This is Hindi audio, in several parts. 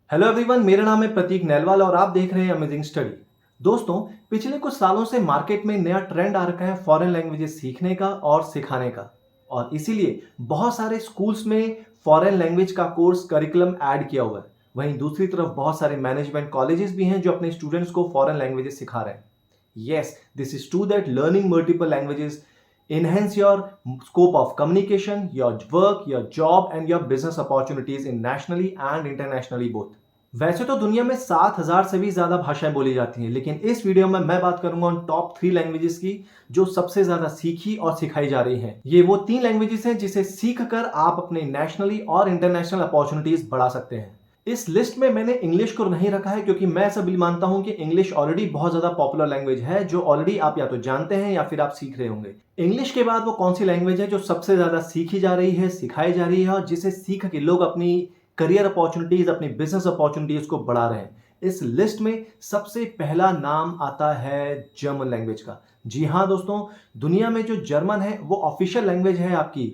हेलो एवरीवन, मेरा नाम है प्रतीक नैलवाल और आप देख रहे हैं अमेजिंग स्टडी। दोस्तों, पिछले कुछ सालों से मार्केट में नया ट्रेंड आ रखा है फॉरेन लैंग्वेजेस सीखने का और सिखाने का। और इसीलिए बहुत सारे स्कूल्स में फॉरेन लैंग्वेज का कोर्स करिकुलम ऐड किया हुआ है। वहीं दूसरी तरफ बहुत सारे मैनेजमेंट कॉलेजेस भी हैं जो अपने स्टूडेंट्स को फॉरेन लैंग्वेजेस सिखा रहे हैं। Yes, this is true that learning multiple languages enhance your scope of communication, your work, your job and your business opportunities in nationally and internationally both। वैसे तो दुनिया में 7,000 से भी ज्यादा भाषाएं बोली जाती हैं, लेकिन इस वीडियो में मैं बात करूंगा उन टॉप 3 लैंग्वेजेस की जो सबसे ज्यादा सीखी और सिखाई जा रही हैं। ये वो 3 लैंग्वेजेस हैं जिसे सीखकर आप अपने नेशनली और इंटरनेशनल अपॉर्चुनिटीज बढ़ा सकते हैं। इस लिस्ट में मैंने इंग्लिश को नहीं रखा है क्योंकि मैं ऐसा भी मानता हूं कि इंग्लिश ऑलरेडी बहुत ज्यादा पॉपुलर लैंग्वेज है जो ऑलरेडी आप या तो जानते हैं या फिर आप सीख रहे होंगे। इंग्लिश के बाद वो कौन सी लैंग्वेज है जो सबसे ज्यादा सीखी जा रही है, सिखाई जा रही है और जिसे सीख के लोग अपनी करियर अपॉर्चुनिटीज, अपनी बिजनेस अपॉर्चुनिटीज को बढ़ा रहे हैं। इस लिस्ट में सबसे पहला नाम आता है जर्मन लैंग्वेज का। जी हाँ दोस्तों, दुनिया में जो जर्मन है वो ऑफिशियल लैंग्वेज है आपकी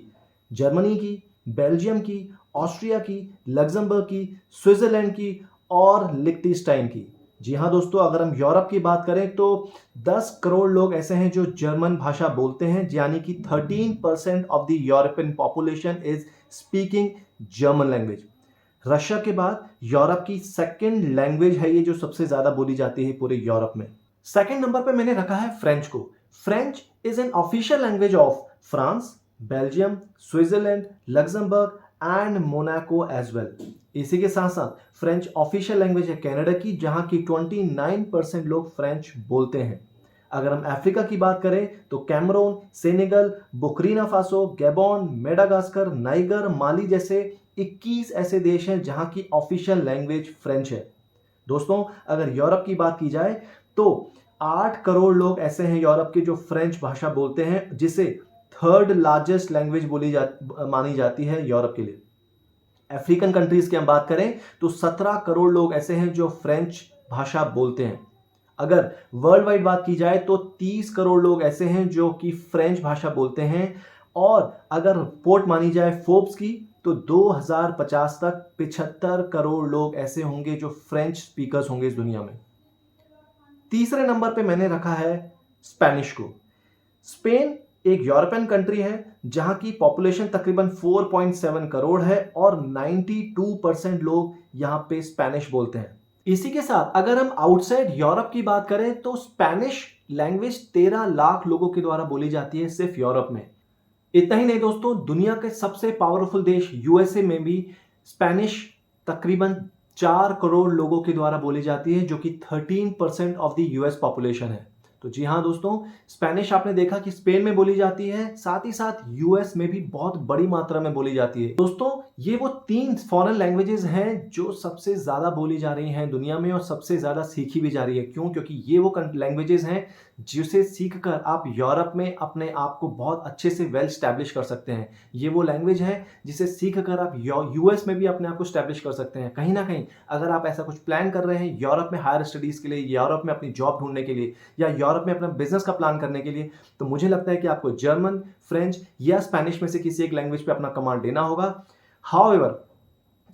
जर्मनी की, बेल्जियम की, ऑस्ट्रिया की, लग्जमबर्ग की, स्विट्जरलैंड की और लिechtenstein की। जी हाँ दोस्तों, अगर हम यूरोप की बात करें तो 10 करोड़ लोग ऐसे हैं जो जर्मन भाषा बोलते हैं, यानी कि 13% of the European population is speaking German language. Russia के बाद यूरोप की सेकंड लैंग्वेज है ये जो सबसे ज्यादा बोली जाती है पूरे यूरोप में। सेकंड नंबर पे मैंने रखा है फ्रेंच को। French is an official language of France, Belgium, Switzerland, Luxembourg and Monaco as well. इसी के साथ साथ फ्रेंच ऑफिशियल लैंग्वेज है कनाडा की, जहां की 29% लोग फ्रेंच बोलते हैं। अगर हम अफ्रीका की बात करें तो Cameroon, Senegal, Burkina Faso, Gabon, Madagascar, Niger, Mali जैसे 21 ऐसे देश हैं जहां की ऑफिशियल लैंग्वेज फ्रेंच है। दोस्तों, अगर यूरोप की बात की जाए तो 8 करोड़ लोग ऐसे हैं यूरोप के जो फ्रेंच भाषा बोलते हैं, जिसे थर्ड लार्जेस्ट लैंग्वेज मानी जाती है यूरोप के लिए। अफ्रीकन कंट्रीज की हम बात करें तो 17 करोड़ लोग ऐसे हैं जो फ्रेंच भाषा बोलते हैं। अगर वर्ल्ड वाइड बात की जाए तो 30 करोड़ लोग ऐसे हैं जो कि फ्रेंच भाषा बोलते हैं। और अगर रिपोर्ट मानी जाए फोर्ब्स की तो 2050 तक 75 करोड़ लोग ऐसे होंगे जो फ्रेंच स्पीकर्स होंगे इस दुनिया में। तीसरे नंबर पे मैंने रखा है स्पेनिश को। स्पेन एक यूरोपियन कंट्री है जहां की पॉपुलेशन तकरीबन 4.7 करोड़ है और 92% लोग यहां पे स्पेनिश बोलते हैं। इसी के साथ अगर हम आउटसाइड यूरोप की बात करें तो स्पेनिश लैंग्वेज 13 लाख लोगों के द्वारा बोली जाती है सिर्फ यूरोप में। इतना ही नहीं दोस्तों, दुनिया के सबसे पावरफुल देश यूएसए में भी स्पेनिश तकरीबन 4 करोड़ लोगों के द्वारा बोली जाती है, जो कि 13% ऑफ द यूएस पॉपुलेशन है। तो जी हाँ दोस्तों, स्पेनिश आपने देखा कि स्पेन में बोली जाती है, साथ ही साथ यूएस में भी बहुत बड़ी मात्रा में बोली जाती है। दोस्तों, ये वो 3 फॉरेन लैंग्वेजेस हैं जो सबसे ज्यादा बोली जा रही हैं दुनिया में और सबसे ज्यादा सीखी भी जा रही है। क्यों? क्योंकि ये वो लैंग्वेजेस हैं जिसे सीखकर आप यूरोप में अपने आप को बहुत अच्छे से वेल स्टैब्लिश कर सकते हैं। ये वो लैंग्वेज है जिसे सीखकर आप यूएस में भी अपने आप को स्टैब्लिश कर सकते हैं। कहीं ना कहीं अगर आप ऐसा कुछ प्लान कर रहे हैं यूरोप में हायर स्टडीज के लिए, यूरोप में अपनी जॉब ढूंढने के लिए या यूरोप में अपना बिजनेस का प्लान करने के लिए, तो मुझे लगता है कि आपको जर्मन, फ्रेंच या स्पेनिश में से किसी एक लैंग्वेज पे अपना कमांड देना होगा। हाउएवर,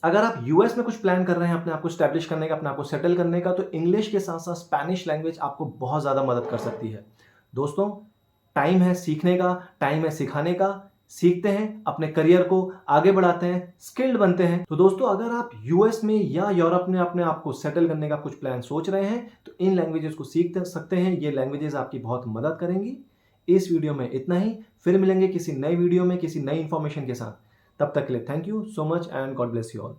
अगर आप यूएस में कुछ प्लान कर रहे हैं अपने आप को स्टैब्लिश करने का, अपने आप को सेटल करने का, तो इंग्लिश के साथ साथ स्पेनिश लैंग्वेज आपको बहुत ज्यादा मदद कर सकती है। दोस्तों, टाइम है सीखने का, टाइम है सिखाने का। सीखते हैं, अपने करियर को आगे बढ़ाते हैं, स्किल्ड बनते हैं। तो दोस्तों, अगर आप यूएस में या यूरोप में अपने आप को सेटल करने का कुछ प्लान सोच रहे हैं तो इन लैंग्वेजेस को सीख सकते हैं। ये लैंग्वेजेस आपकी बहुत मदद करेंगी। इस वीडियो में इतना ही, फिर मिलेंगे किसी नई वीडियो में किसी नई इंफॉर्मेशन के साथ। तब तक के लिए thank you so much and God bless you all.